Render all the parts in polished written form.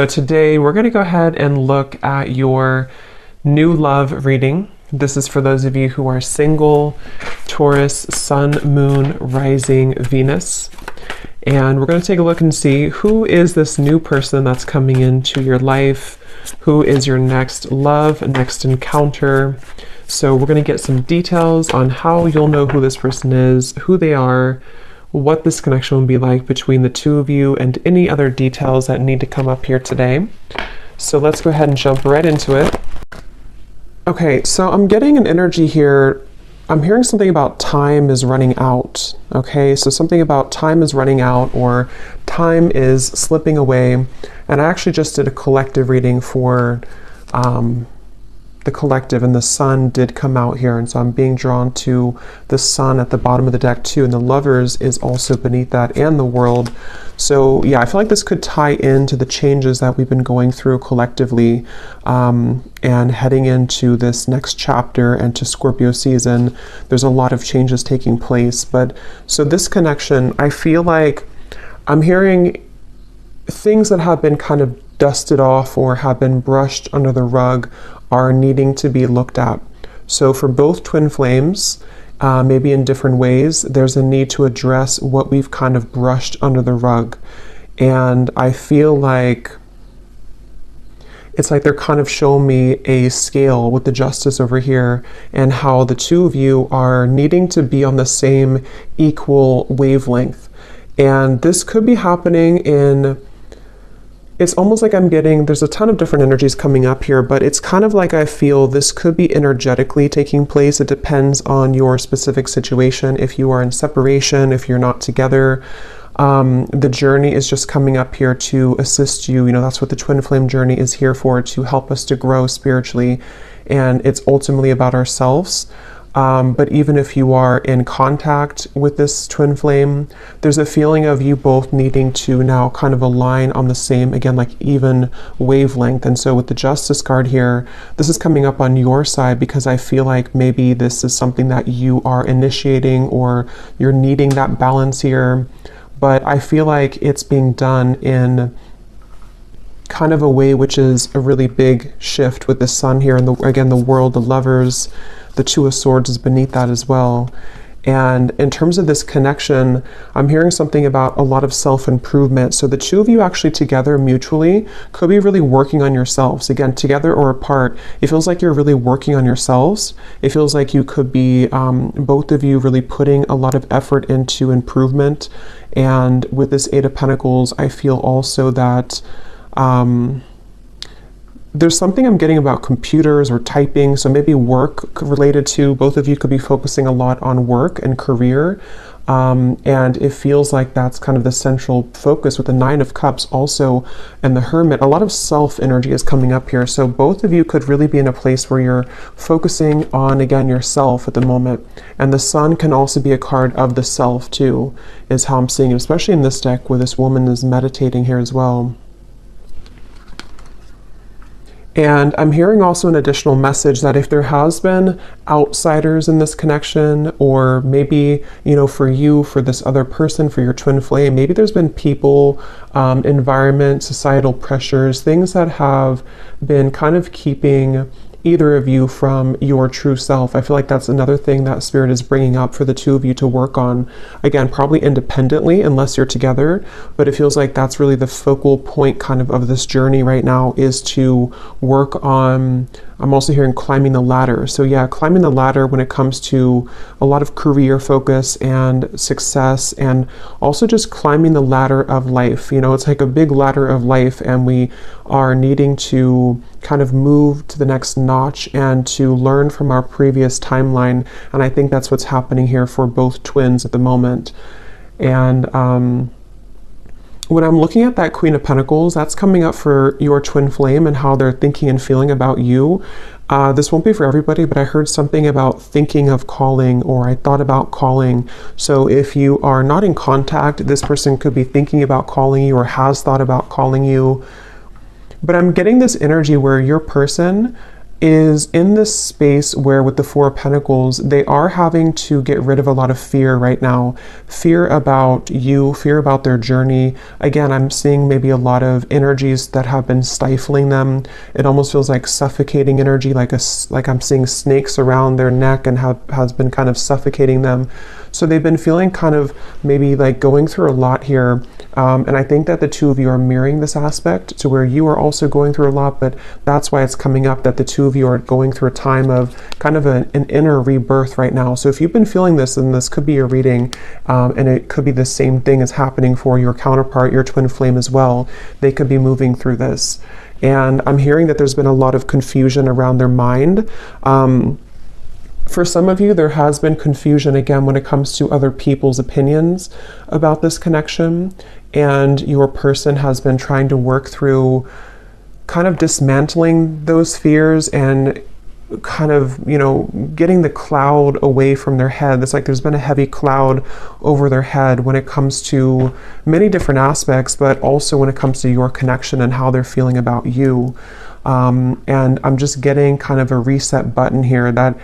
So today we're going to go ahead and look at your new love reading. This is for those of you who are single, Taurus, Sun, Moon, Rising, Venus. And we're going to take a look and see who is this new person that's coming into your life, who is your next love, next encounter. So we're going to get some details on how you'll know who this person is, who they are, what this connection will be like between the two of you, and any other details that need to come up here today. So let's go ahead and jump right into it. Okay, so I'm getting an energy here. I'm hearing something about time is running out. Okay, so something about time is running out or time is slipping away. And I actually just did a collective reading for the collective, and the sun did come out here, and so I'm being drawn to the sun at the bottom of the deck too, and the lovers is also beneath that, and the world. So yeah, I feel like this could tie into the changes that we've been going through collectively, and heading into this next chapter and to Scorpio season. There's a lot of changes taking place, but so this connection, I feel like I'm hearing things that have been kind of dusted off or have been brushed under the rug are needing to be looked at. So for both twin flames, maybe in different ways, there's a need to address what we've kind of brushed under the rug. And I feel like it's like they're kind of showing me a scale with the justice over here, and how the two of you are needing to be on the same equal wavelength. And this could be happening in, it's almost like I'm getting, there's a ton of different energies coming up here, but it's kind of like I feel this could be energetically taking place. It depends on your specific situation. If you are in separation, if you're not together, the journey is just coming up here to assist you. You know, that's what the twin flame journey is here for, to help us to grow spiritually. And it's ultimately about ourselves. But even if you are in contact with this twin flame, there's a feeling of you both needing to now kind of align on the same, again, like even wavelength. And so with the Justice card here, this is coming up on your side because I feel like maybe this is something that you are initiating or you're needing that balance here. But I feel like it's being done in kind of a way which is a really big shift with the sun here, and again, the world, the lovers, the Two of Swords is beneath that as well. And in terms of this connection, I'm hearing something about a lot of self-improvement. So the two of you actually together mutually could be really working on yourselves. Again, together or apart, it feels like you're really working on yourselves. It feels like you could be, both of you really putting a lot of effort into improvement. And with this Eight of Pentacles, I feel also that there's something I'm getting about computers or typing, so maybe work related to, both of you could be focusing a lot on work and career, and it feels like that's kind of the central focus with the Nine of Cups also, and the Hermit. A lot of self energy is coming up here, so both of you could really be in a place where you're focusing on, again, yourself at the moment. And the Sun can also be a card of the self too, is how I'm seeing it, especially in this deck where this woman is meditating here as well. And I'm hearing also an additional message that if there has been outsiders in this connection, or maybe, you know, for you, for this other person, for your twin flame, maybe there's been people, environment, societal pressures, things that have been kind of keeping either of you from your true self. I feel like that's another thing that Spirit is bringing up for the two of you to work on. Again, probably independently unless you're together, but it feels like that's really the focal point kind of this journey right now, is to work on, I'm also hearing climbing the ladder. So yeah, climbing the ladder when it comes to a lot of career focus and success, and also just climbing the ladder of life. You know, it's like a big ladder of life, and we are needing to kind of move to the next notch and to learn from our previous timeline. And I think that's what's happening here for both twins at the moment. And when I'm looking at that Queen of Pentacles, that's coming up for your twin flame and how they're thinking and feeling about you. This won't be for everybody, but I heard something about thinking of calling, or I thought about calling. So if you are not in contact, this person could be thinking about calling you or has thought about calling you. But I'm getting this energy where your person is in this space where with the Four of Pentacles, they are having to get rid of a lot of fear right now. Fear about you, fear about their journey. Again, I'm seeing maybe a lot of energies that have been stifling them. It almost feels like suffocating energy, like I'm seeing snakes around their neck and has been kind of suffocating them. So they've been feeling kind of maybe like going through a lot here. And I think that the two of you are mirroring this aspect to where you are also going through a lot, but that's why it's coming up that the two of you are going through a time of kind of an inner rebirth right now. So if you've been feeling this, then this could be your reading, and it could be the same thing as happening for your counterpart, your twin flame as well. They could be moving through this. And I'm hearing that there's been a lot of confusion around their mind. For some of you, there has been confusion again when it comes to other people's opinions about this connection, and your person has been trying to work through kind of dismantling those fears and kind of, you know, getting the cloud away from their head. It's like there's been a heavy cloud over their head when it comes to many different aspects, but also when it comes to your connection and how they're feeling about you. And I'm just getting kind of a reset button here that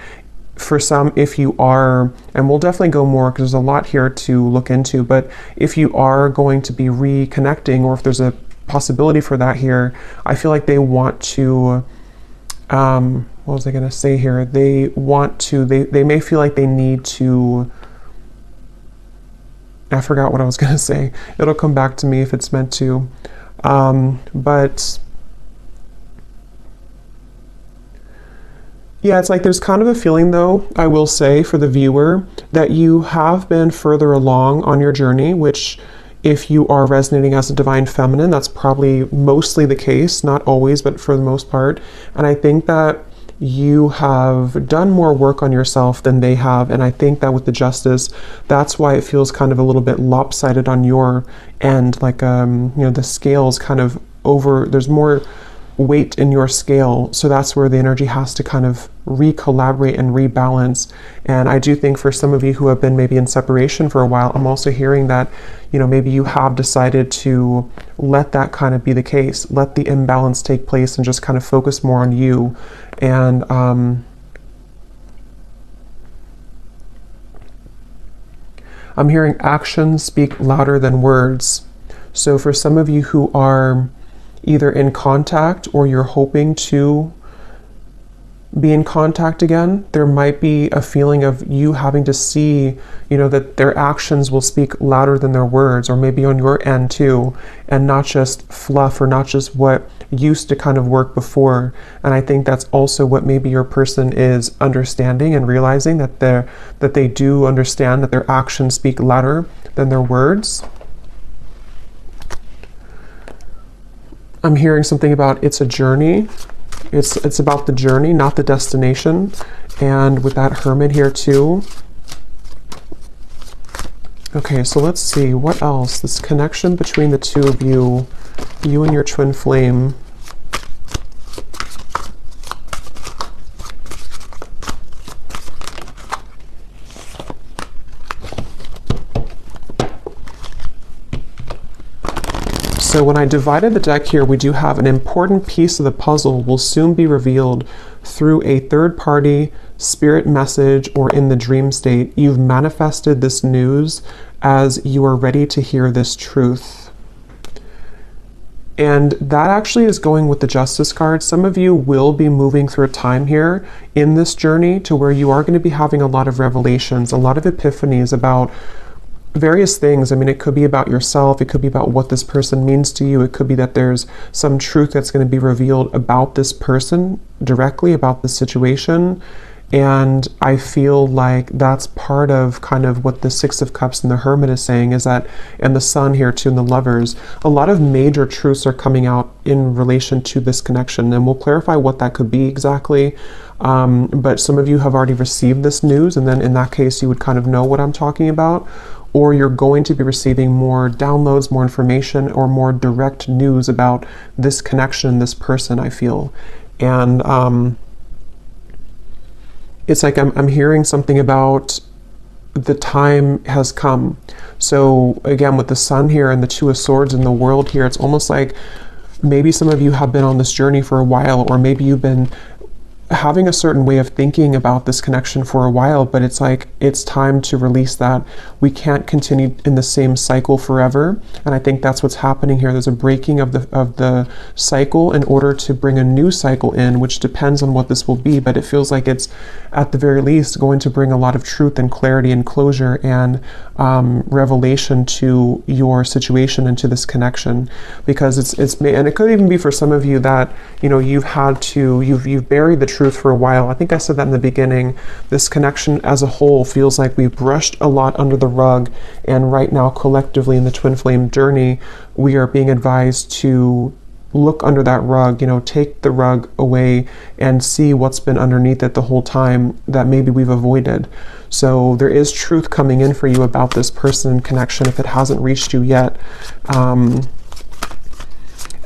for some, if you are, and we'll definitely go more because there's a lot here to look into, but if you are going to be reconnecting, or if there's a possibility for that here, I feel like they want to, what was I going to say here? They want to, they may feel like they need to, I forgot what I was going to say. It'll come back to me if it's meant to. But yeah, it's like there's kind of a feeling though, I will say for the viewer, that you have been further along on your journey, which if you are resonating as a divine feminine, that's probably mostly the case, not always, but for the most part. And I think that you have done more work on yourself than they have. And I think that with the Justice, that's why it feels kind of a little bit lopsided on your end. Like, you know, the scale's kind of over, there's more weight in your scale. So that's where the energy has to kind of re-collaborate and rebalance. And I do think for some of you who have been maybe in separation for a while, I'm also hearing that, you know, maybe you have decided to let that kind of be the case, let the imbalance take place and just kind of focus more on you. And I'm hearing actions speak louder than words. So for some of you who are either in contact or you're hoping to be in contact again, there might be a feeling of you having to see, you know, that their actions will speak louder than their words, or maybe on your end too, and not just fluff or not just what used to kind of work before. And I think that's also what maybe your person is understanding and realizing, that they do understand that their actions speak louder than their words. I'm hearing something about it's a journey. It's about the journey, not the destination. And with that Hermit here too. Okay, so let's see what else. This connection between the two of you, you and your twin flame. So when I divided the deck here, we do have an important piece of the puzzle will soon be revealed through a third-party spirit message or in the dream state. You've manifested this news as you are ready to hear this truth. And that actually is going with the Justice card. Some of you will be moving through a time here in this journey to where you are going to be having a lot of revelations, a lot of epiphanies about various things. I mean, it could be about yourself. It could be about what this person means to you. It could be that there's some truth that's going to be revealed about this person directly, about the situation. And I feel like that's part of kind of what the Six of Cups and the Hermit is saying, is that, and the Sun here too, and the Lovers, a lot of major truths are coming out in relation to this connection. And we'll clarify what that could be exactly. But some of you have already received this news, and then in that case, you would kind of know what I'm talking about. Or you're going to be receiving more downloads, more information, or more direct news about this connection, this person, I feel. And it's like I'm hearing something about the time has come. So again, with the Sun here and the Two of Swords in the World here, it's almost like maybe some of you have been on this journey for a while, or maybe you've been having a certain way of thinking about this connection for a while, but it's like it's time to release that. We can't continue in the same cycle forever, and I think that's what's happening here. There's a breaking of the cycle in order to bring a new cycle in, which depends on what this will be, but it feels like it's at the very least going to bring a lot of truth and clarity and closure and revelation to your situation and to this connection, because it's and it could even be for some of you that, you know, you've buried the truth for a while. I think I said that in the beginning. This connection as a whole feels like we've brushed a lot under the rug, and right now collectively in the twin flame journey, we are being advised to look under that rug, you know, take the rug away and see what's been underneath it the whole time that maybe we've avoided. So there is truth coming in for you about this person and connection if it hasn't reached you yet. And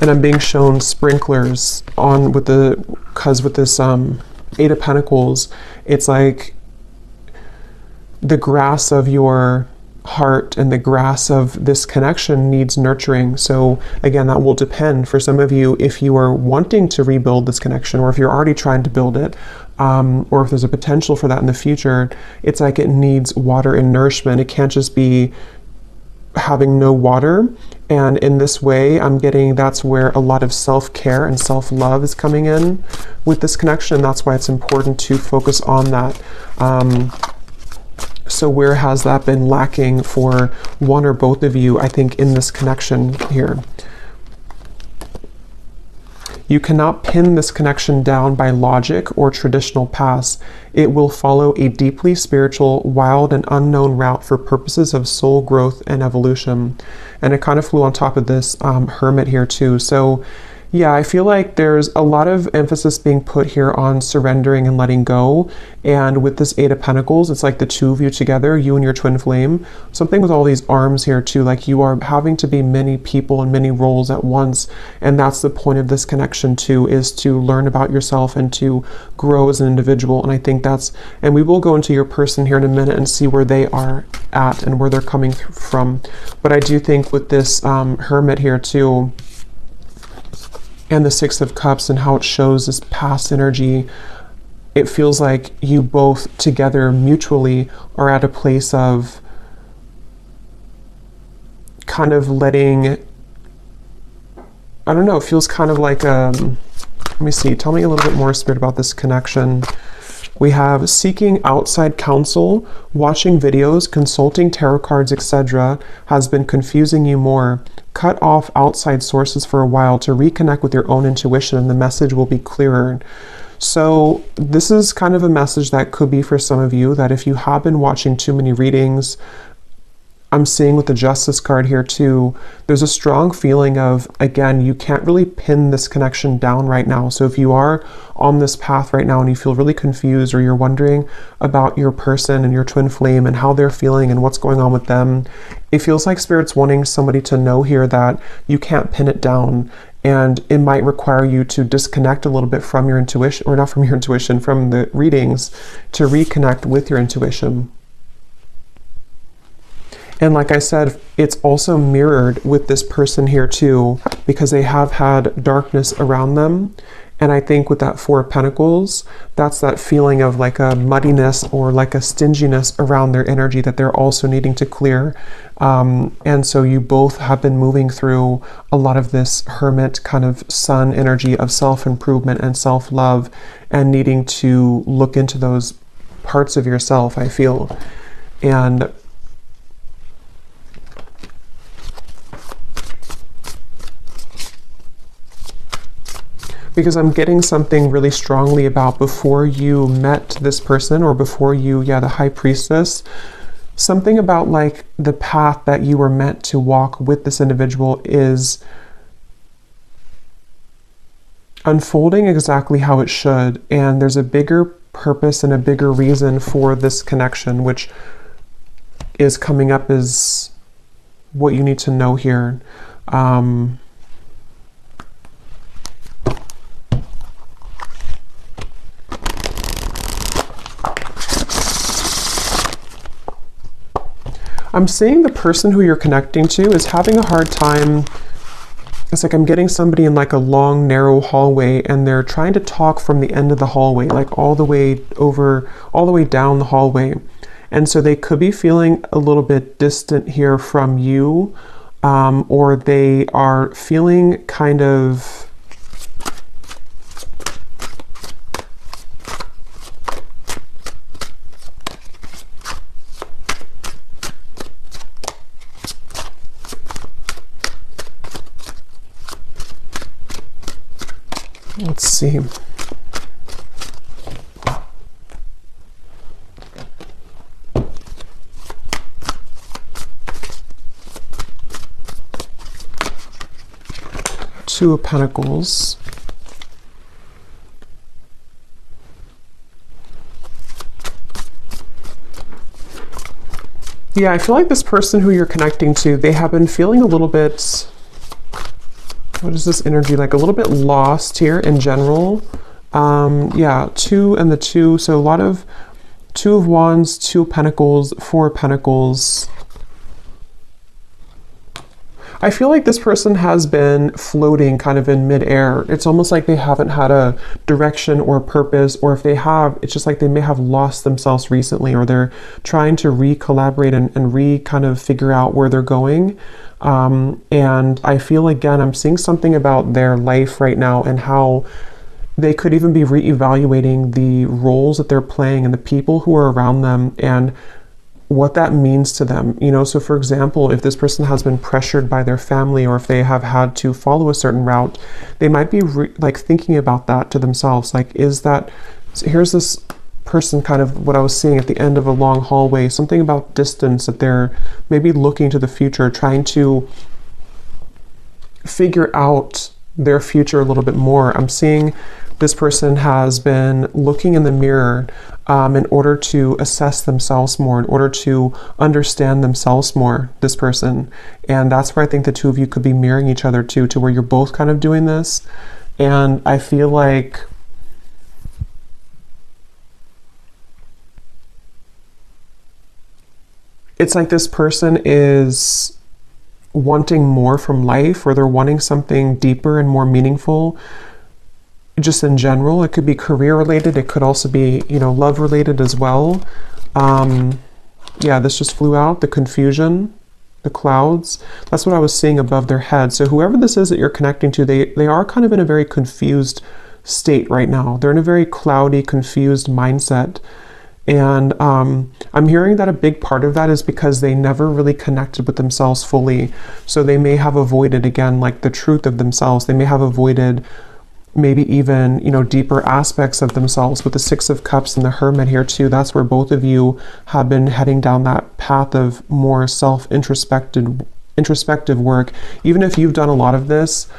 I'm being shown sprinklers on with this Eight of Pentacles, it's like the grass of your heart and the grass of this connection needs nurturing. So again, that will depend for some of you if you are wanting to rebuild this connection, or if you're already trying to build it, or if there's a potential for that in the future. It's like it needs water and nourishment. It can't just be having no water. And in this way, I'm getting that's where a lot of self-care and self-love is coming in with this connection. And that's why it's important to focus on that. So where has that been lacking for one or both of you, I think, in this connection here? You cannot pin this connection down by logic or traditional paths. It will follow a deeply spiritual, wild, and unknown route for purposes of soul growth and evolution. And it kind of flew on top of this Hermit here too. So yeah, I feel like there's a lot of emphasis being put here on surrendering and letting go. And with this Eight of Pentacles, it's like the two of you together, you and your twin flame. Something with all these arms here too, like you are having to be many people and many roles at once. And that's the point of this connection too, is to learn about yourself and to grow as an individual. And I think and we will go into your person here in a minute and see where they are at and where they're coming from. But I do think with this Hermit here too, and the Six of Cups and how it shows this past energy, it feels like you both together mutually are at a place of kind of letting, I don't know, it feels kind of like, let me see, tell me a little bit more, Spirit, about this connection. We have seeking outside counsel, watching videos, consulting tarot cards, etc. has been confusing you more. Cut off outside sources for a while to reconnect with your own intuition, and the message will be clearer. So this is kind of a message that could be for some of you, that if you have been watching too many readings, I'm seeing with the Justice card here too, there's a strong feeling of, again, you can't really pin this connection down right now. So if you are on this path right now and you feel really confused, or you're wondering about your person and your twin flame and how they're feeling and what's going on with them, it feels like Spirit's wanting somebody to know here that you can't pin it down. And it might require you to disconnect a little bit from your intuition, or not from your intuition, from the readings, to reconnect with your intuition. And like I said, it's also mirrored with this person here too, because they have had darkness around them. And I think with that Four of Pentacles, that's that feeling of like a muddiness or like a stinginess around their energy that they're also needing to clear. And so you both have been moving through a lot of this Hermit kind of sun energy of self-improvement and self-love, and needing to look into those parts of yourself, I feel. And because I'm getting something really strongly about before you met this person, or before you, the High Priestess, something about like the path that you were meant to walk with this individual is unfolding exactly how it should. And there's a bigger purpose and a bigger reason for this connection, which is coming up as what you need to know here. I'm seeing the person who you're connecting to is having a hard time It's like I'm getting somebody in like a long, narrow hallway, and they're trying to talk from the end of the hallway, like all the way over, all the way down the hallway. And so they could be feeling a little bit distant here from you, or they are feeling kind of, let's see. Two of Pentacles. Yeah, I feel like this person who you're connecting to, they have been feeling a little bit, what is this energy like? A little bit lost here in general. Yeah, 2 and the 2. So a lot of 2 of Wands, 2 of Pentacles, 4 of Pentacles. I feel like this person has been floating kind of in midair. It's almost like they haven't had a direction or a purpose, or if they have, it's just like they may have lost themselves recently, or they're trying to re-collaborate and kind of figure out where they're going. And I feel, again, I'm seeing something about their life right now and how they could even be re-evaluating the roles that they're playing and the people who are around them and what that means to them. You know, so for example, if this person has been pressured by their family, or if they have had to follow a certain route, they might be like thinking about that to themselves. Like, is that, here's this person, kind of what I was seeing at the end of a long hallway, something about distance, that they're maybe looking to the future, trying to figure out their future a little bit more. I'm seeing this person has been looking in the mirror in order to assess themselves more, in order to understand themselves more, this person. And that's where I think the 2 of you could be mirroring each other to where you're both kind of doing this. And I feel like it's like this person is wanting more from life, or they're wanting something deeper and more meaningful. Just in general, it could be career related. It could also be, you know, love related as well. Yeah, this just flew out, the confusion, the clouds. That's what I was seeing above their head. So whoever this is that you're connecting to, they are kind of in a very confused state right now. They're in a very cloudy, confused mindset. And I'm hearing that a big part of that is because they never really connected with themselves fully. So they may have avoided, again, like the truth of themselves. They may have avoided maybe even, you know, deeper aspects of themselves. With the 6 of Cups and the Hermit here too, that's where both of you have been heading down that path of more introspective work. Even if you've done a lot of this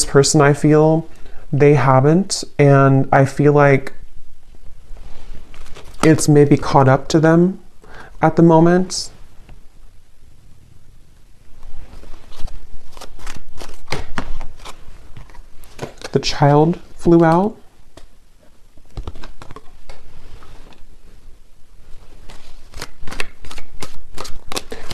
person, I feel, they haven't. And I feel like it's maybe caught up to them at the moment. The Child flew out.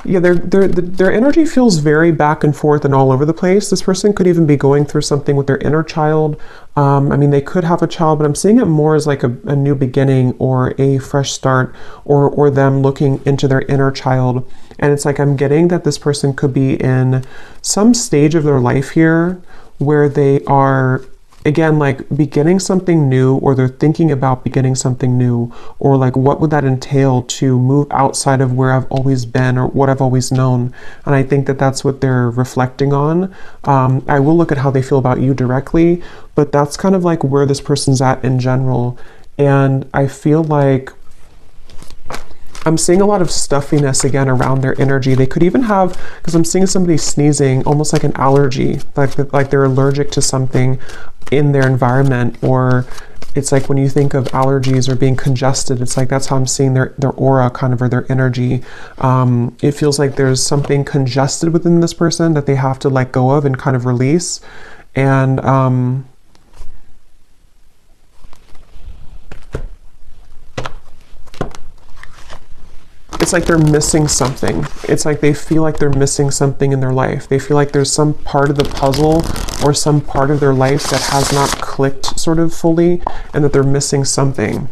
Yeah, their energy feels very back and forth and all over the place. This person could even be going through something with their inner child. I mean, they could have a child, but I'm seeing it more as like a new beginning or a fresh start, or them looking into their inner child. And it's like I'm getting that this person could be in some stage of their life here where they are, again, like beginning something new, or they're thinking about beginning something new, or like what would that entail to move outside of where I've always been or what I've always known. And I think that that's what they're reflecting on. I will look at how they feel about you directly, but that's kind of like where this person's at in general. And I feel like I'm seeing a lot of stuffiness again around their energy. They could even have, because I'm seeing somebody sneezing, almost like an allergy, like they're allergic to something in their environment. Or it's like when you think of allergies or being congested, it's like that's how I'm seeing their aura kind of, or their energy. It feels like there's something congested within this person that they have to let go of and kind of release. And it's like they're missing something. It's like they feel like they're missing something in their life. They feel like there's some part of the puzzle or some part of their life that has not clicked sort of fully, and that they're missing something.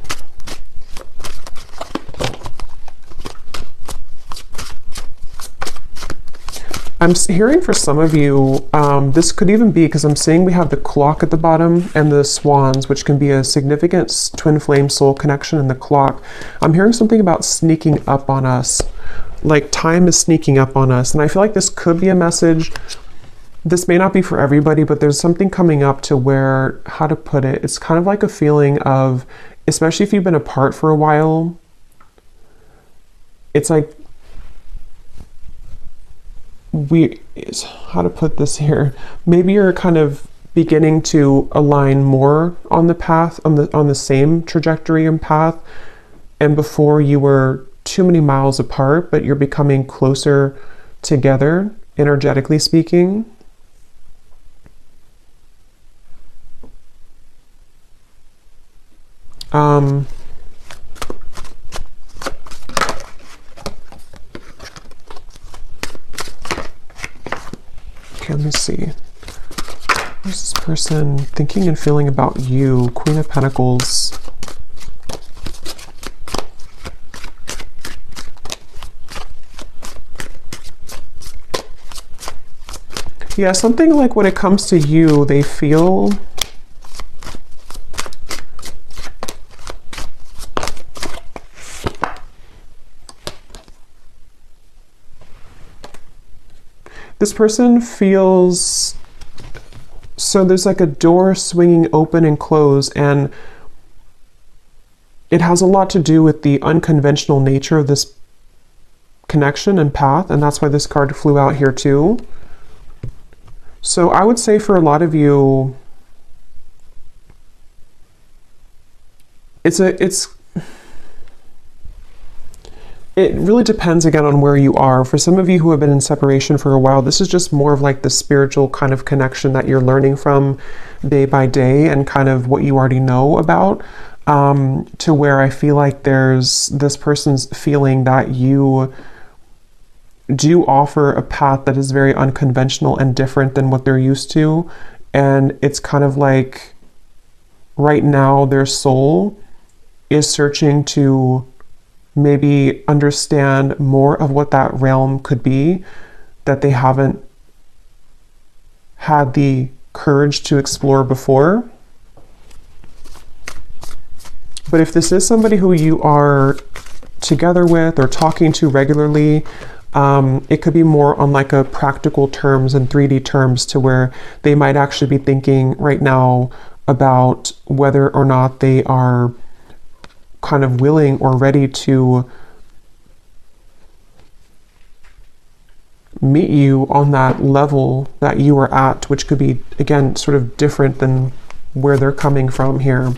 I'm hearing for some of you, this could even be because I'm seeing we have the clock at the bottom and the swans, which can be a significant twin flame soul connection in the clock. I'm hearing something about sneaking up on us, like time is sneaking up on us. And I feel like this could be a message. This may not be for everybody, but there's something coming up to where, how to put it, it's kind of like a feeling of, especially if you've been apart for a while, it's like, how to put this here, maybe you're kind of beginning to align more on the path, on the same trajectory and path, and before you were too many miles apart, but you're becoming closer together, energetically speaking. Okay, let me see. What's this person thinking and feeling about you? Queen of Pentacles. Yeah, something like when it comes to you, they feel this person feels, so there's like a door swinging open and close, and it has a lot to do with the unconventional nature of this connection and path, and that's why this card flew out here too. So I would say for a lot of you, it really depends again on where you are. For some of you who have been in separation for a while, this is just more of like the spiritual kind of connection that you're learning from day by day and kind of what you already know about, to where I feel like there's this person's feeling that you do offer a path that is very unconventional and different than what they're used to. And it's kind of like right now their soul is searching to maybe understand more of what that realm could be that they haven't had the courage to explore before. But if this is somebody who you are together with or talking to regularly, it could be more on like a practical terms and 3D terms, to where they might actually be thinking right now about whether or not they are kind of willing or ready to meet you on that level that you are at, which could be, again, sort of different than where they're coming from here.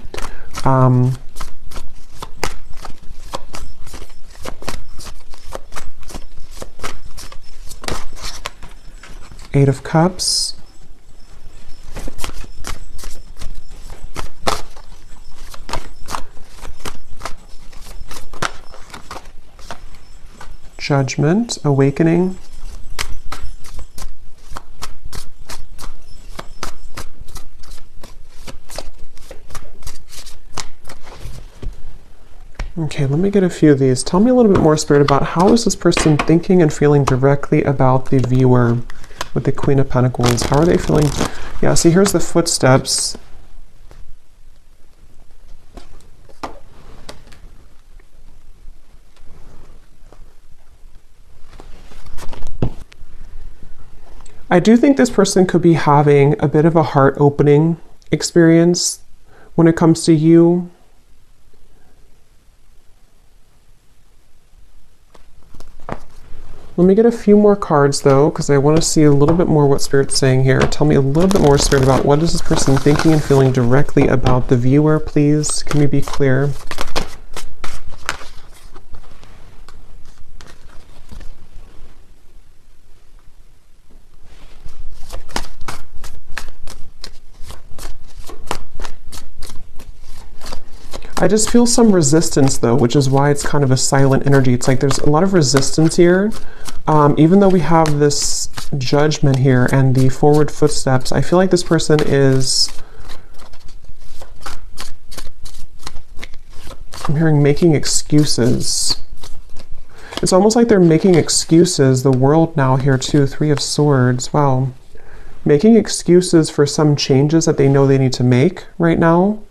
Eight of Cups. Judgment, Awakening. Okay, let me get a few of these. Tell me a little bit more, Spirit, about how is this person thinking and feeling directly about the viewer with the Queen of Pentacles? How are they feeling? Yeah, see, here's the footsteps. I do think this person could be having a bit of a heart-opening experience when it comes to you. Let me get a few more cards though, because I want to see a little bit more what Spirit's saying here. Tell me a little bit more, Spirit, about what is this person thinking and feeling directly about the viewer, please. Can we be clear? I just feel some resistance though, which is why it's kind of a silent energy. It's like there's a lot of resistance here. Even though we have this judgment here and the forward footsteps, I feel like this person is, I'm hearing making excuses. It's almost like they're making excuses. The world now here too, 3 of Swords. Wow. Making excuses for some changes that they know they need to make right now.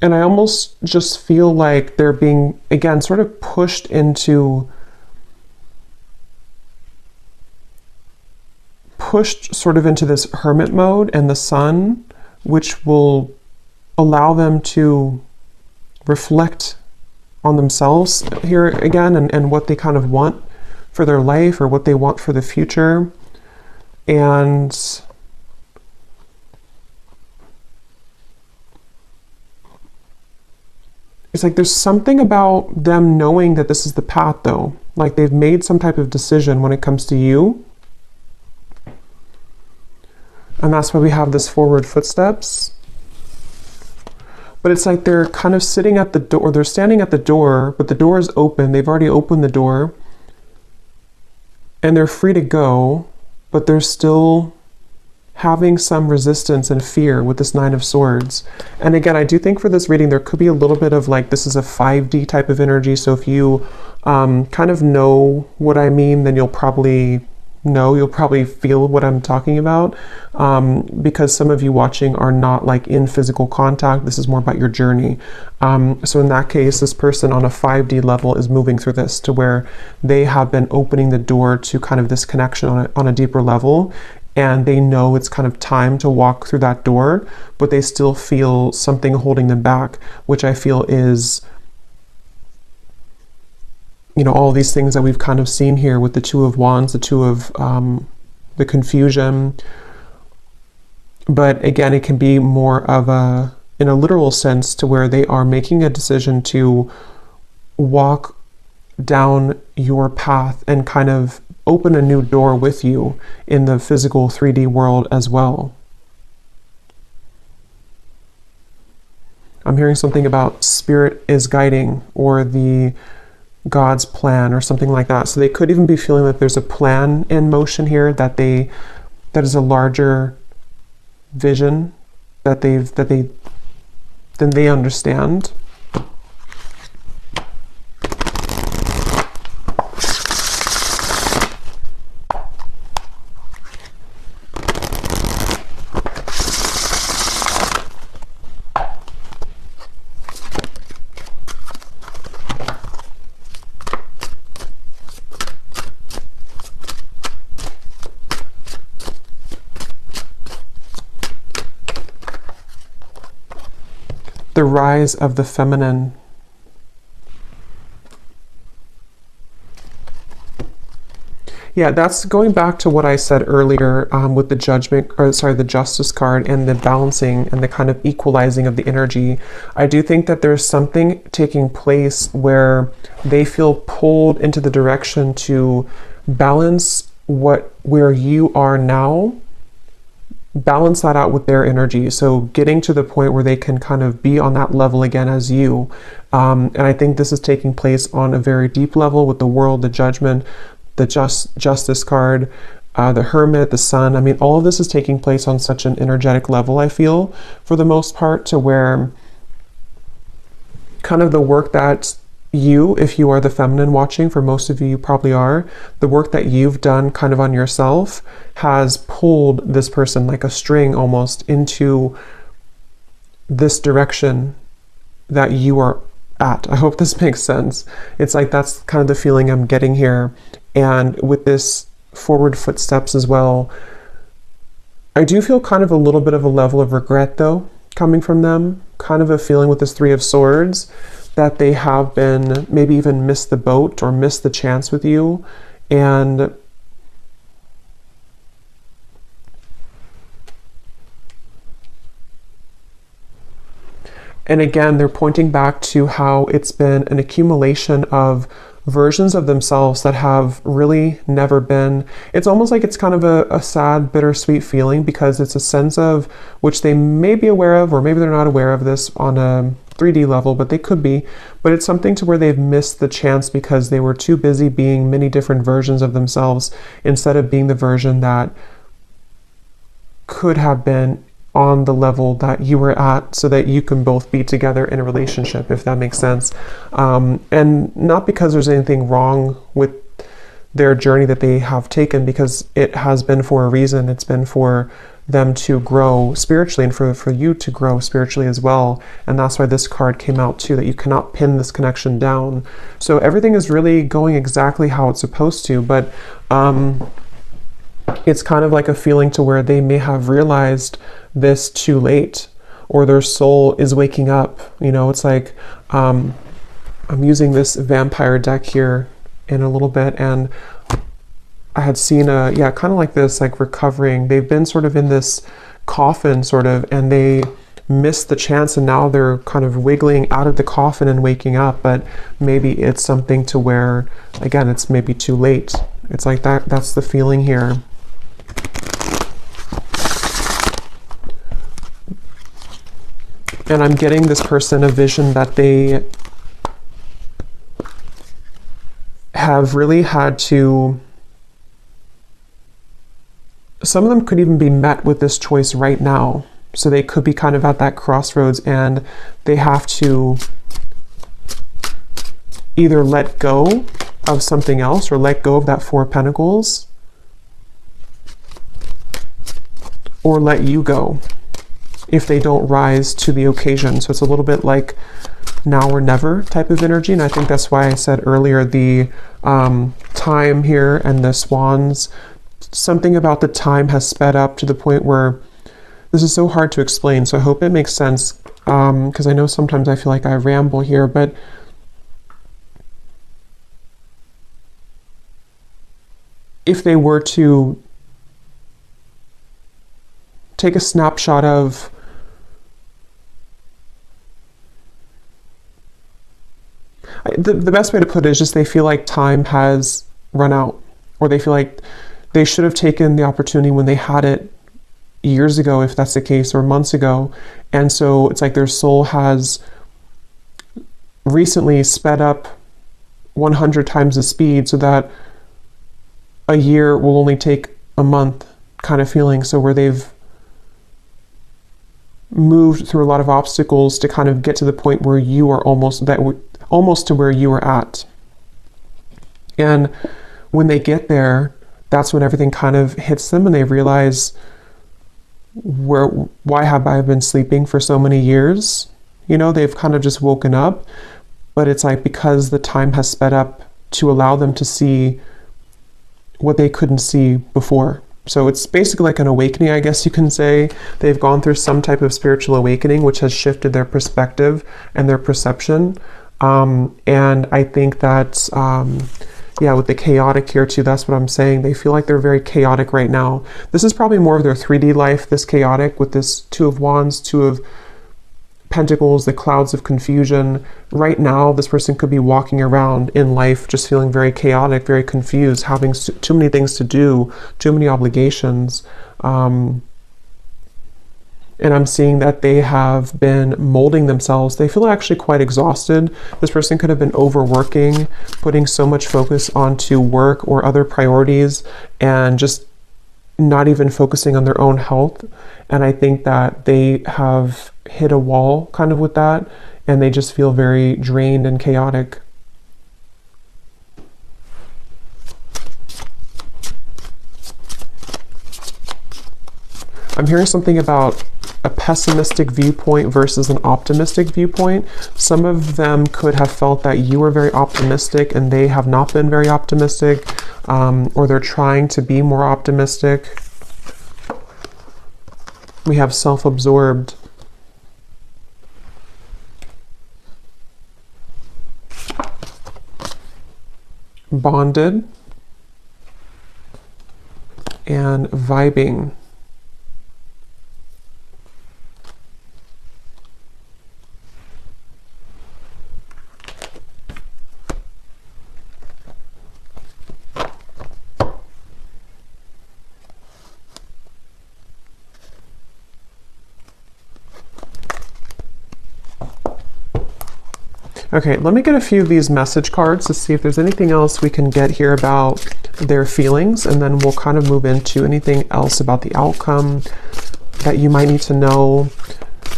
And I almost just feel like they're being, again, sort of pushed sort of into this hermit mode and the sun, which will allow them to reflect on themselves here again and what they kind of want for their life or what they want for the future. And it's like there's something about them knowing that this is the path though. Like they've made some type of decision when it comes to you. And that's why we have this forward footsteps. But it's like they're kind of sitting at the door, they're standing at the door, but the door is open. They've already opened the door. And they're free to go, but they're still having some resistance and fear with this 9 of Swords. And again, I do think for this reading, there could be a little bit of like, this is a 5D type of energy. So if you kind of know what I mean, then you'll probably feel what I'm talking about, because some of you watching are not like in physical contact. This is more about your journey. So in that case, this person on a 5D level is moving through this to where they have been opening the door to kind of this connection on a deeper level. And they know it's kind of time to walk through that door, but they still feel something holding them back, which I feel is, you know, all these things that we've kind of seen here with the 2 of Wands, the 2 of the confusion. But again, it can be more of a, in a literal sense, to where they are making a decision to walk down your path and kind of open a new door with you in the physical 3D world as well. I'm hearing something about spirit is guiding, or the God's plan, or something like that. So they could even be feeling that there's a plan in motion here, that is a larger vision that they understand. The rise of the feminine. Yeah, that's going back to what I said earlier with the judgment, or sorry, the justice card and the balancing and the kind of equalizing of the energy. I do think that there's something taking place where they feel pulled into the direction to balance where you are now, balance that out with their energy. So getting to the point where they can kind of be on that level again as you. And I think this is taking place on a very deep level with the world, the judgment, the justice card, the hermit, the sun. I mean, all of this is taking place on such an energetic level, I feel, for the most part, to where kind of the work that you, if you are the feminine watching, for most of you, you probably are, the work that you've done kind of on yourself has pulled this person like a string almost into this direction that you are at. I hope this makes sense. It's like that's kind of the feeling I'm getting here. And with this forward footsteps as well, I do feel kind of a little bit of a level of regret though, coming from them, kind of a feeling with this 3 of Swords that they have been maybe even missed the boat or missed the chance with you. And again, they're pointing back to how it's been an accumulation of versions of themselves that have really never been. It's almost like it's kind of a sad, bittersweet feeling, because it's a sense of which they may be aware of, or maybe they're not aware of this on a 3D level, but they could be. But it's something to where they've missed the chance because they were too busy being many different versions of themselves instead of being the version that could have been on the level that you were at, so that you can both be together in a relationship, if that makes sense. And not because there's anything wrong with their journey that they have taken, because it has been for a reason. It's been for them to grow spiritually, and for you to grow spiritually as well. And that's why this card came out too, that you cannot pin this connection down. So everything is really going exactly how it's supposed to, but it's kind of like a feeling to where they may have realized this too late, or their soul is waking up. You know, it's like I'm using this vampire deck here in a little bit, and I had seen kind of like this, like recovering. They've been sort of in this coffin sort of, and they missed the chance, and now they're kind of wiggling out of the coffin and waking up. But maybe it's something to where, again, it's maybe too late. It's like that's the feeling here. And I'm getting this person a vision that they have really had to, some of them could even be met with this choice right now. So they could be kind of at that crossroads, and they have to either let go of something else, or let go of that Four of Pentacles, or let you go if they don't rise to the occasion. So it's a little bit like now or never type of energy. And I think that's why I said earlier the time here and the swans, something about the time has sped up to the point where this is so hard to explain. So I hope it makes sense, because I know sometimes I feel like I ramble here, but if they were to take a snapshot of the best way to put it is just they feel like time has run out, or they feel like they should have taken the opportunity when they had it years ago, if that's the case, or months ago. And so it's like their soul has recently sped up 100 times the speed, so that a year will only take a month kind of feeling. So where they've moved through a lot of obstacles to kind of get to the point where you are almost to where you were at. And when they get there, that's when everything kind of hits them, and they realize, why have I been sleeping for so many years? You know, they've kind of just woken up, but it's like because the time has sped up to allow them to see what they couldn't see before. So it's basically like an awakening, I guess you can say. They've gone through some type of spiritual awakening, which has shifted their perspective and their perception. And I think that, with the chaotic here too, that's what I'm saying. They feel like they're very chaotic right now. This is probably more of their 3D life, this chaotic, with this Two of Wands, Two of Pentacles, the clouds of confusion. Right now, this person could be walking around in life just feeling very chaotic, very confused, having too many things to do, too many obligations. And I'm seeing that they have been molding themselves. They feel actually quite exhausted. This person could have been overworking, putting so much focus onto work or other priorities, and just not even focusing on their own health. And I think that they have hit a wall kind of with that, and they just feel very drained and chaotic. I'm hearing something about a pessimistic viewpoint versus an optimistic viewpoint. Some of them could have felt that you were very optimistic and they have not been very optimistic, or they're trying to be more optimistic. We have self-absorbed. Bonded. And vibing. Okay, let me get a few of these message cards to see if there's anything else we can get here about their feelings, and then we'll kind of move into anything else about the outcome that you might need to know.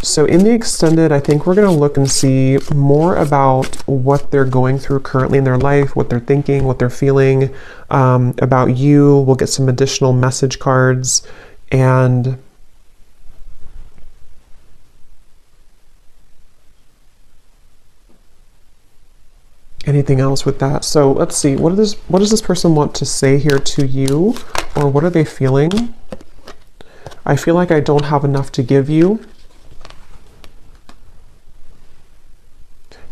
So in the extended, I think we're going to look and see more about what they're going through currently in their life, what they're thinking, what they're feeling about you. We'll get some additional message cards and anything else with that. So let's see, what does this person want to say here to you, or what are they feeling? I feel like I don't have enough to give you.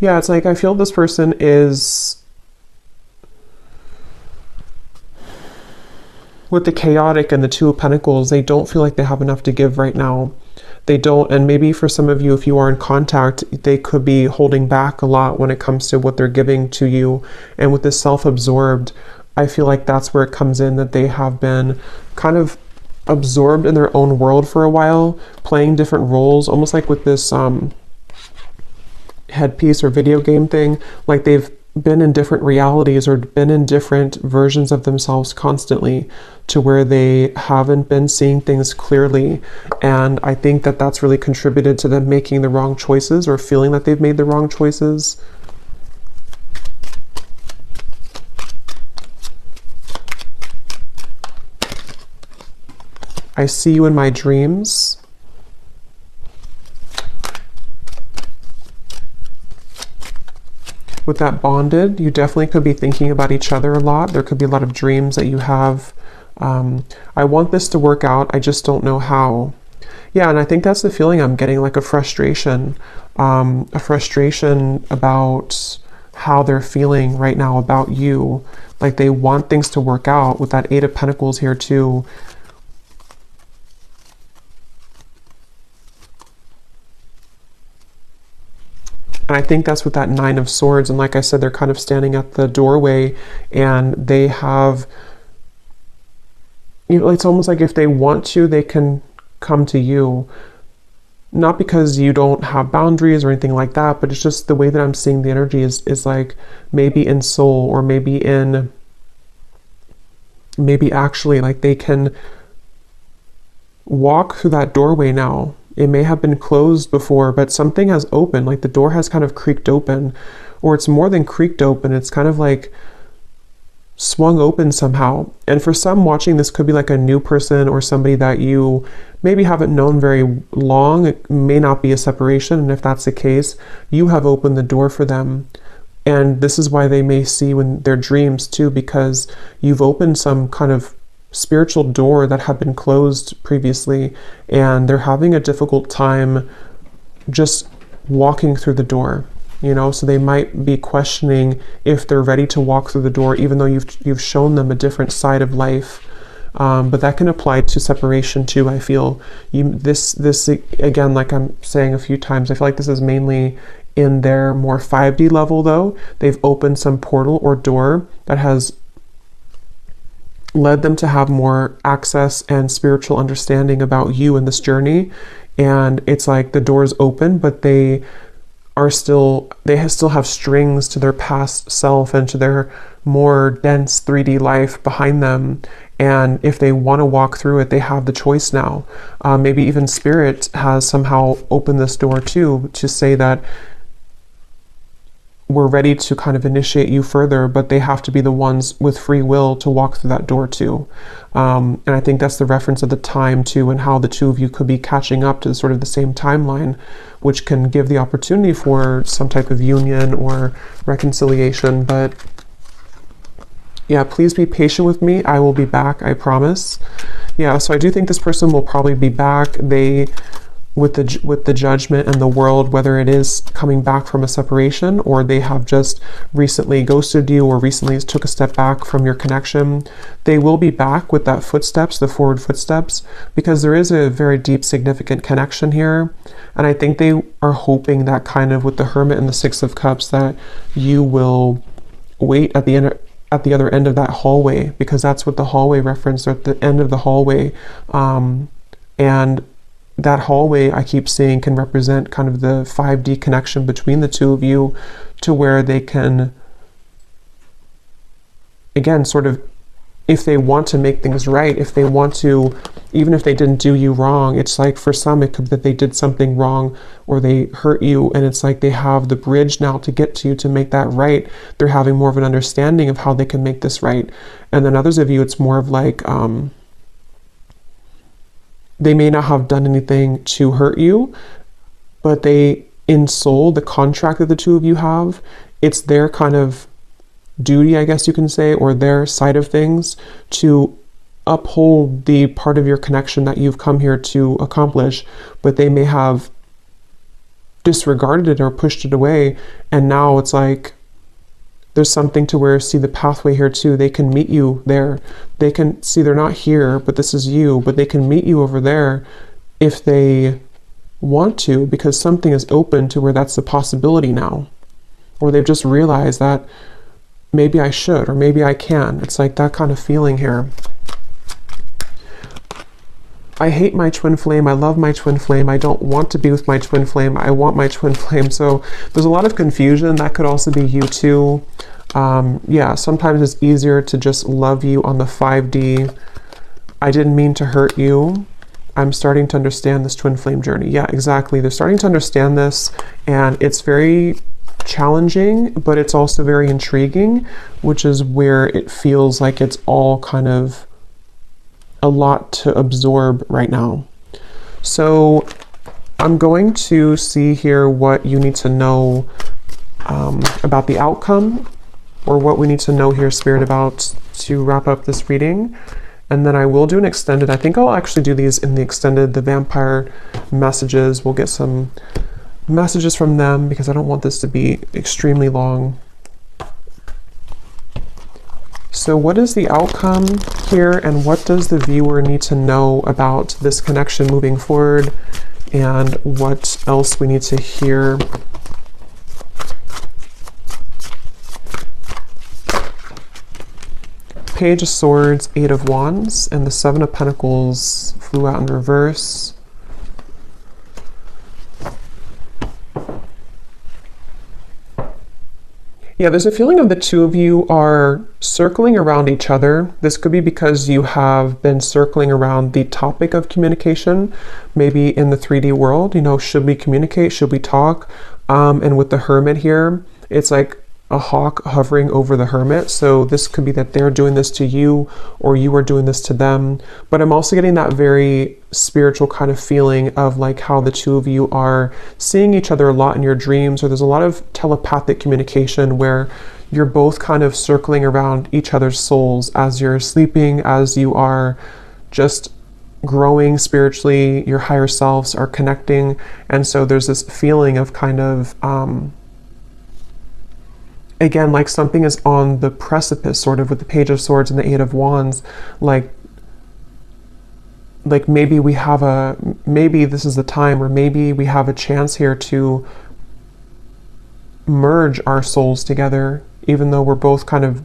Yeah, it's like I feel this person is, with the chaotic and the Two of Pentacles, they don't feel like they have enough to give right now. They don't, and maybe for some of you, if you are in contact, they could be holding back a lot when it comes to what they're giving to you. And with this self-absorbed, I feel like that's where it comes in, that they have been kind of absorbed in their own world for a while, playing different roles, almost like with this headpiece or video game thing, like they've been in different realities or been in different versions of themselves constantly, to where they haven't been seeing things clearly. And I think that that's really contributed to them making the wrong choices, or feeling that they've made the wrong choices. I see you in my dreams. With that bonded, you definitely could be thinking about each other a lot. There could be a lot of dreams that you have. I want this to work out, I just don't know how. Yeah, and I think that's the feeling I'm getting, like a frustration about how they're feeling right now about you. Like they want things to work out, with that Eight of Pentacles here too. And I think that's with that Nine of Swords. And like I said, they're kind of standing at the doorway, and they have, you know, it's almost like if they want to, they can come to you. Not because you don't have boundaries or anything like that, but it's just the way that I'm seeing the energy is like maybe in soul, or maybe actually like they can walk through that doorway now. It may have been closed before, but something has opened, like the door has kind of creaked open, or it's more than creaked open. It's kind of like swung open somehow. And for some watching, this could be like a new person, or somebody that you maybe haven't known very long. It may not be a separation. And if that's the case, you have opened the door for them. And this is why they may see you in their dreams too, because you've opened some kind of spiritual door that had been closed previously, and they're having a difficult time just walking through the door, you know. So they might be questioning if they're ready to walk through the door, even though you've shown them a different side of life. But that can apply to separation too. I feel this again, like I'm saying a few times, I feel like this is mainly in their more 5D level though. They've opened some portal or door that has led them to have more access and spiritual understanding about you in this journey. And it's like the door's open, but they still have strings to their past self and to their more dense 3D life behind them. And if they want to walk through it, they have the choice now. Maybe even Spirit has somehow opened this door too, to say that we're ready to kind of initiate you further, but they have to be the ones with free will to walk through that door too. And I think that's the reference of the time too, and how the two of you could be catching up to sort of the same timeline, which can give the opportunity for some type of union or reconciliation. But yeah, please be patient with me. I will be back, I promise. Yeah, so I do think this person will probably be back. They, with the Judgment and the World, whether it is coming back from a separation, or they have just recently ghosted you, or recently took a step back from your connection, they will be back with that footsteps, the forward footsteps, because there is a very deep, significant connection here. And I think they are hoping that, kind of with the Hermit and the Six of Cups, that you will wait at the end, at the other end of that hallway, because that's what the hallway reference, or at the end of the hallway. And that hallway I keep seeing can represent kind of the 5D connection between the two of you, to where they can, again, sort of, if they want to make things right, if they want to, even if they didn't do you wrong, it's like for some it could be that they did something wrong or they hurt you, and it's like they have the bridge now to get to you to make that right. They're having more of an understanding of how they can make this right. And then others of you, it's more of like, they may not have done anything to hurt you, but they, in soul, the contract that the two of you have, it's their kind of duty, I guess you can say, or their side of things, to uphold the part of your connection that you've come here to accomplish, but they may have disregarded it or pushed it away. And now it's like there's something to where, see the pathway here too, they can meet you there. They can see they're not here, but this is you, but they can meet you over there if they want to, because something is open to where that's a possibility now. Or they've just realized that maybe I should, or maybe I can. It's like that kind of feeling here. I hate my twin flame. I love my twin flame. I don't want to be with my twin flame. I want my twin flame. So there's a lot of confusion. That could also be you too. Yeah, sometimes it's easier to just love you on the 5D. I didn't mean to hurt you. I'm starting to understand this twin flame journey. Yeah, exactly. They're starting to understand this, and it's very challenging, but it's also very intriguing, which is where it feels like it's all kind of a lot to absorb right now. So I'm going to see here what you need to know about the outcome, or what we need to know here, Spirit, about to wrap up this reading. And then I will do an extended. I think I'll actually do these in the extended, the vampire messages. We'll get some messages from them because I don't want this to be extremely long. So what is the outcome here, and what does the viewer need to know about this connection moving forward, and what else we need to hear? Page of Swords, Eight of Wands, and the Seven of Pentacles flew out in reverse. Yeah, there's a feeling of the two of you are circling around each other. This could be because you have been circling around the topic of communication, maybe in the 3D world. You know, should we communicate? Should we talk? And with the Hermit here, it's like a hawk hovering over the Hermit. So this could be that they're doing this to you, or you are doing this to them. But I'm also getting that very spiritual kind of feeling of like how the two of you are seeing each other a lot in your dreams, or there's a lot of telepathic communication where you're both kind of circling around each other's souls as you're sleeping, as you are just growing spiritually, your higher selves are connecting. And so there's this feeling of kind of again, like something is on the precipice, sort of, with the Page of Swords and the Eight of Wands. Like maybe we have maybe this is the time, or maybe we have a chance here to merge our souls together, even though we're both kind of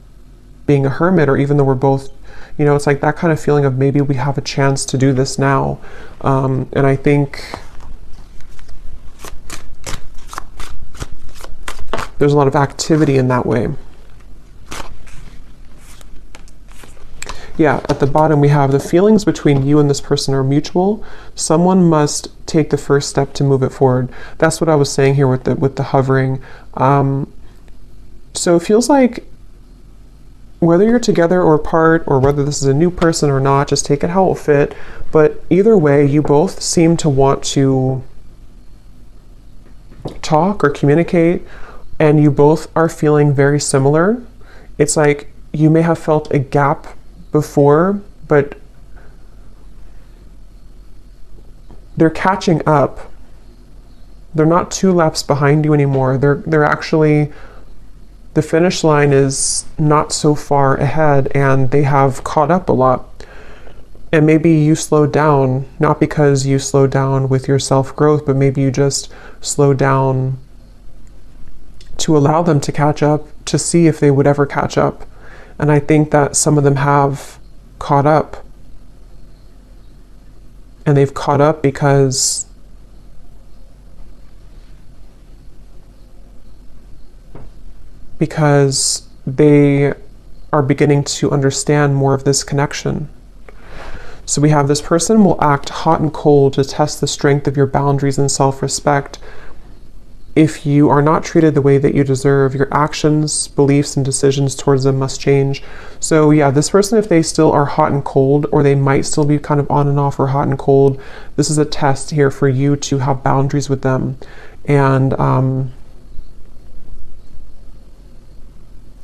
being a hermit, or even though we're both, you know, it's like that kind of feeling of maybe we have a chance to do this now. And I think there's a lot of activity in that way. Yeah, at the bottom we have the feelings between you and this person are mutual. Someone must take the first step to move it forward. That's what I was saying here with the hovering. So it feels like whether you're together or apart, or whether this is a new person or not, just take it how it will fit. But either way, you both seem to want to talk or communicate, and you both are feeling very similar. It's like you may have felt a gap before, but they're catching up. They're not 2 laps behind you anymore. They're actually, the finish line is not so far ahead, and they have caught up a lot. And maybe you slowed down, not because you slowed down with your self-growth, but maybe you just slowed down to allow them to catch up, to see if they would ever catch up. And I think that some of them have caught up. and they've caught up because they are beginning to understand more of this connection. So we have this person will act hot and cold to test the strength of your boundaries and self-respect. If you are not treated the way that you deserve, your actions, beliefs, and decisions towards them must change. So yeah, this person, if they still are hot and cold, or they might still be kind of on and off or hot and cold, this is a test here for you to have boundaries with them. And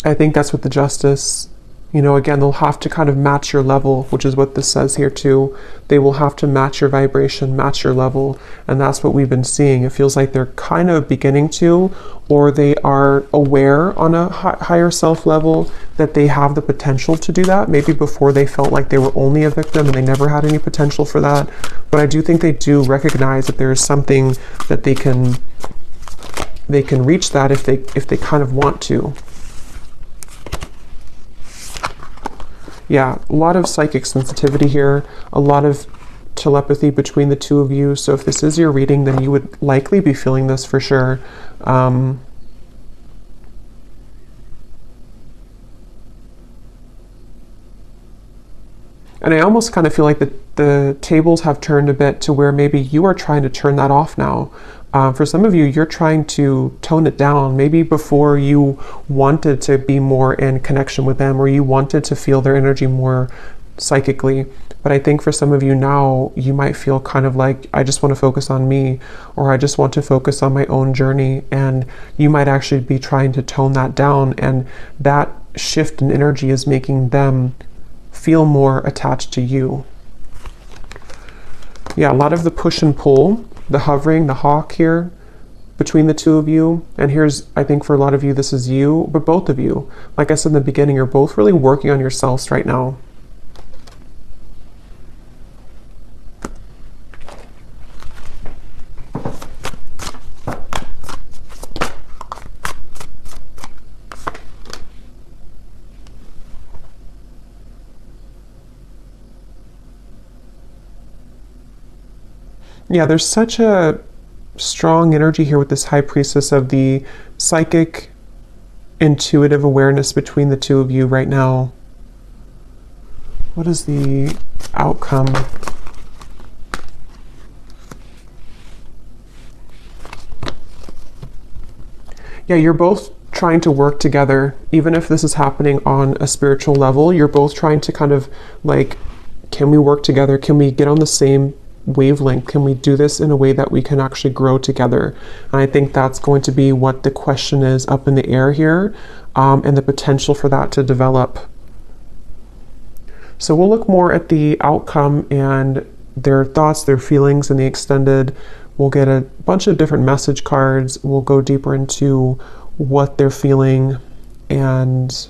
I think that's what the Justice, you know, again, they'll have to kind of match your level, which is what this says here too. They will have to match your vibration, match your level. And that's what we've been seeing. It feels like they're kind of beginning to, or they are aware on a higher self level that they have the potential to do that. Maybe before they felt like they were only a victim and they never had any potential for that. But I do think they do recognize that there is something that they can reach that if they kind of want to. Yeah, a lot of psychic sensitivity here, a lot of telepathy between the two of you. So if this is your reading, then you would likely be feeling this for sure. And I almost kind of feel like the tables have turned a bit to where maybe you are trying to turn that off now. For some of you, you're trying to tone it down. Maybe before you wanted to be more in connection with them, or you wanted to feel their energy more psychically. But I think for some of you now, you might feel kind of like, I just want to focus on me, or I just want to focus on my own journey. And you might actually be trying to tone that down. And that shift in energy is making them feel more attached to you. Yeah, a lot of the push and pull, the hovering, the hawk here between the two of you. And here's, I think for a lot of you, this is you, but both of you, like I said in the beginning, you're both really working on yourselves right now. Yeah, there's such a strong energy here with this High Priestess of the psychic, intuitive awareness between the two of you right now. What is the outcome? Yeah, you're both trying to work together. Even if this is happening on a spiritual level, you're both trying to kind of like, can we work together? Can we get on the same wavelength? Can we do this in a way that we can actually grow together? And I think that's going to be what the question is up in the air here, and the potential for that to develop. So we'll look more at the outcome and their thoughts, their feelings in the extended. We'll get a bunch of different message cards. We'll go deeper into what they're feeling and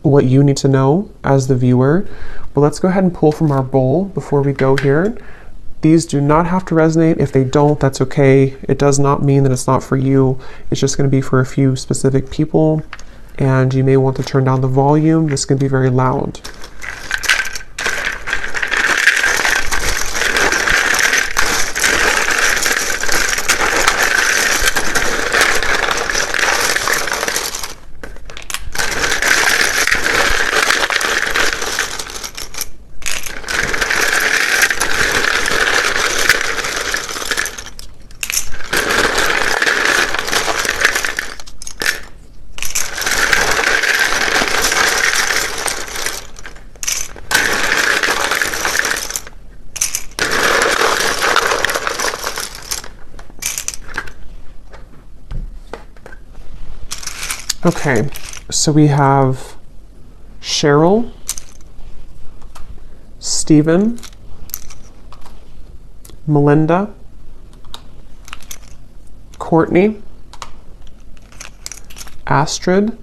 what you need to know as the viewer. But let's go ahead and pull from our bowl before we go here. These do not have to resonate. If they don't, that's okay. It does not mean that it's not for you. It's just going to be for a few specific people, and you may want to turn down the volume. This can be very loud. Okay, so we have Cheryl, Stephen, Melinda, Courtney, Astrid,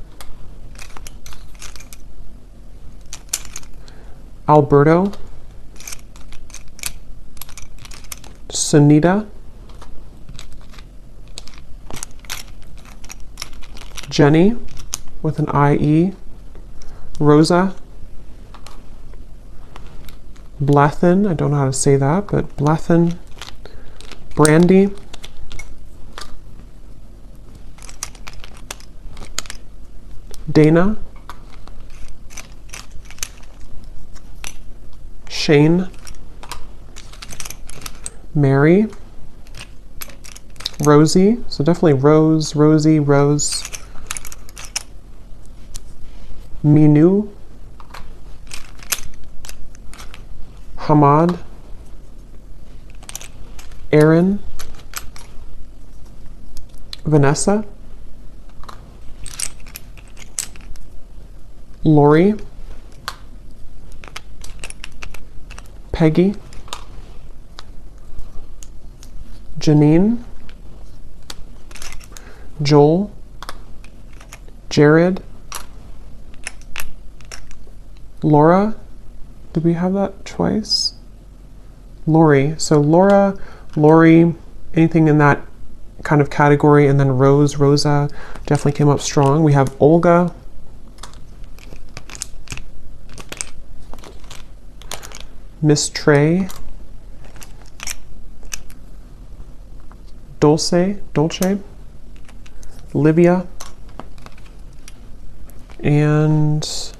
Alberto, Sunita, Jenny with an IE, Rosa, Blethen, I don't know how to say that, but Blethen, Brandy, Dana, Shane, Mary, Rosie, so definitely Rose, Rosie, Rose, Minu, Hamad, Aaron, Vanessa, Lori, Peggy, Janine, Joel, Jared, Laura, did we have that twice? Lori, so Laura, Lori, anything in that kind of category, and then Rose, Rosa definitely came up strong. We have Olga, Miss Trey, Dolce, Livia, and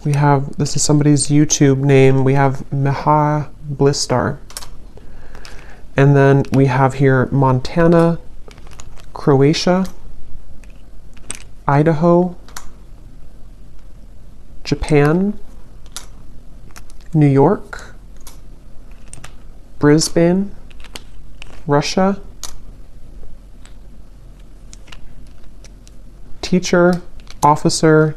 we have, this is somebody's YouTube name, we have Meha Blistar. And then we have here Montana, Croatia, Idaho, Japan, New York, Brisbane, Russia, teacher, officer,